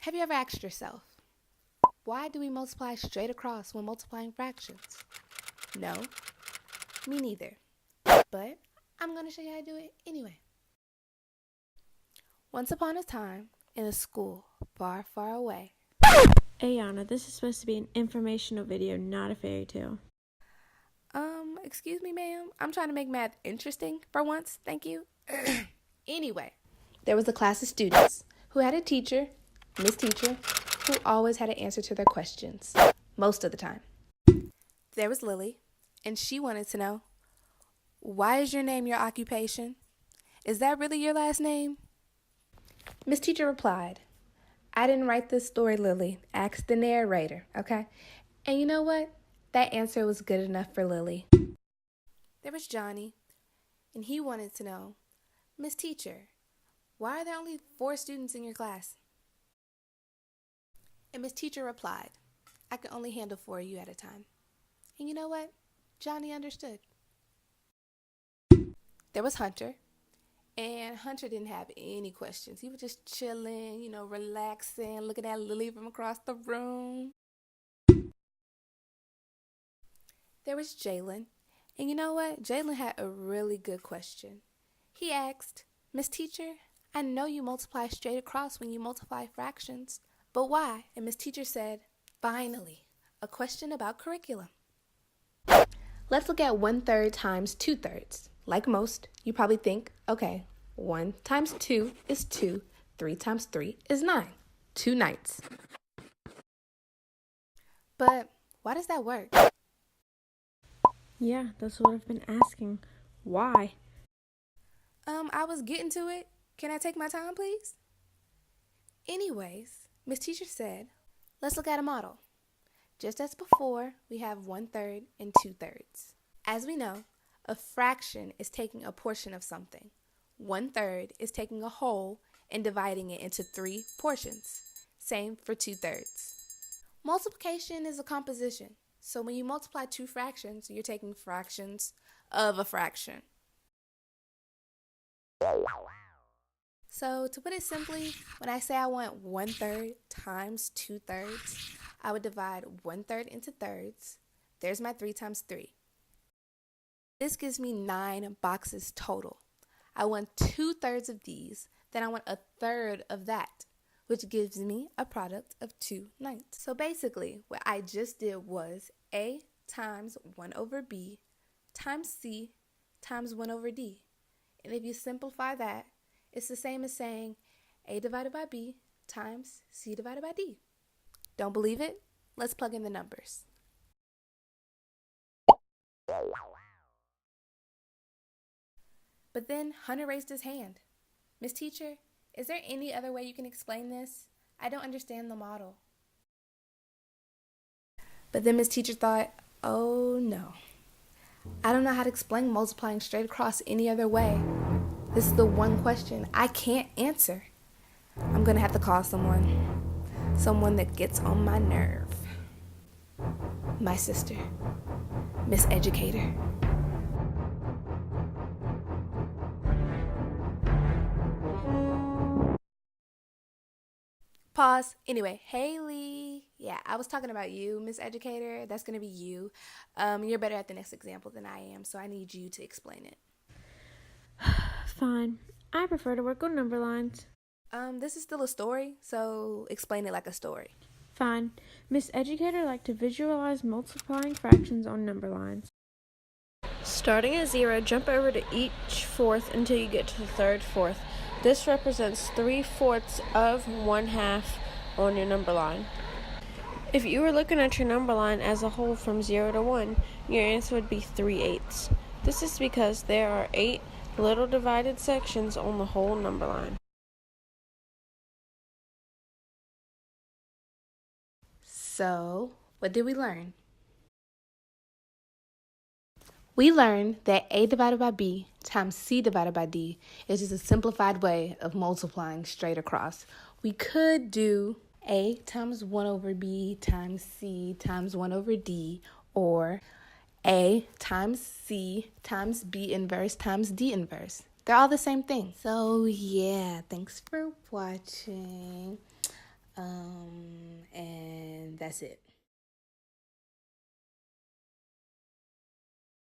Have you ever asked yourself, why do we multiply straight across when multiplying fractions? No, me neither. But I'm going to show you how to do it anyway. Once upon a time, in a school far, far away. Ayana, this is supposed to be an informational video, not a fairy tale. Excuse me, ma'am. I'm trying to make math interesting for once. Thank you. Anyway, there was a class of students who had a teacher, Miss Teacher, who always had an answer to their questions, most of the time. There was Lily, and she wanted to know, why is your name your occupation? Is that really your last name? Miss Teacher replied, I didn't write this story, Lily. Ask the narrator, okay? And you know what? That answer was good enough for Lily. There was Johnny, and he wanted to know, Miss Teacher, why are there only 4 students in your class? And Miss Teacher replied, I can only handle 4 of you at a time. And you know what? Johnny understood. There was Hunter, and Hunter didn't have any questions. He was just chilling, relaxing, looking at Lily from across the room. There was Jalen, and you know what? Jalen had a really good question. He asked, Miss Teacher, I know you multiply straight across when you multiply fractions, but why? And Miss Teacher said, finally, a question about curriculum. Let's look at 1/3 times 2/3. Like most, you probably think, okay, 1 times 2 is 2, 3 times 3 is 9, 2 nights. But why does that work? Yeah, that's what I've been asking. Why? I was getting to it. Can I take my time, please? Anyways, Miss Teacher said, let's look at a model. Just as before, we have 1/3 and 2/3. As we know, a fraction is taking a portion of something. 1/3 is taking a whole and dividing it into 3 portions. Same for 2/3. Multiplication is a composition. So when you multiply 2 fractions, you're taking fractions of a fraction. So to put it simply, when I say I want 1/3 times 2/3, I would divide 1/3 into thirds. There's my 3 times 3. This gives me 9 boxes total. I want 2/3 of these, then I want 1/3 of that, which gives me a product of 2 ninths. So basically, what I just did was A times 1 over B times C times 1 over D. And if you simplify that, it's the same as saying A divided by B times C divided by D. Don't believe it? Let's plug in the numbers. But then Hunter raised his hand. Miss Teacher, is there any other way you can explain this? I don't understand the model. But then Miss Teacher thought, oh no. I don't know how to explain multiplying straight across any other way. This is the one question I can't answer. I'm going to have to call someone that gets on my nerve. My sister, Miss Educator. Pause. Anyway, Haley. Yeah, I was talking about you, Miss Educator. That's going to be you. You're better at the next example than I am, so I need you to explain it. Fine. I prefer to work on number lines. This is still a story, so explain it like a story. Fine. Miss Educator liked to visualize multiplying fractions on number lines. Starting at 0, jump over to each fourth until you get to the third fourth. This represents 3/4 of 1/2 on your number line. If you were looking at your number line as a whole from 0 to 1, your answer would be 3/8. This is because there are 8 little divided sections on the whole number line. So, what did we learn? We learned that A divided by B times C divided by D is just a simplified way of multiplying straight across. We could do A times 1 over B times C times 1 over D, or A times C times B inverse times D inverse. They're all the same thing. So yeah, thanks for watching. And that's it.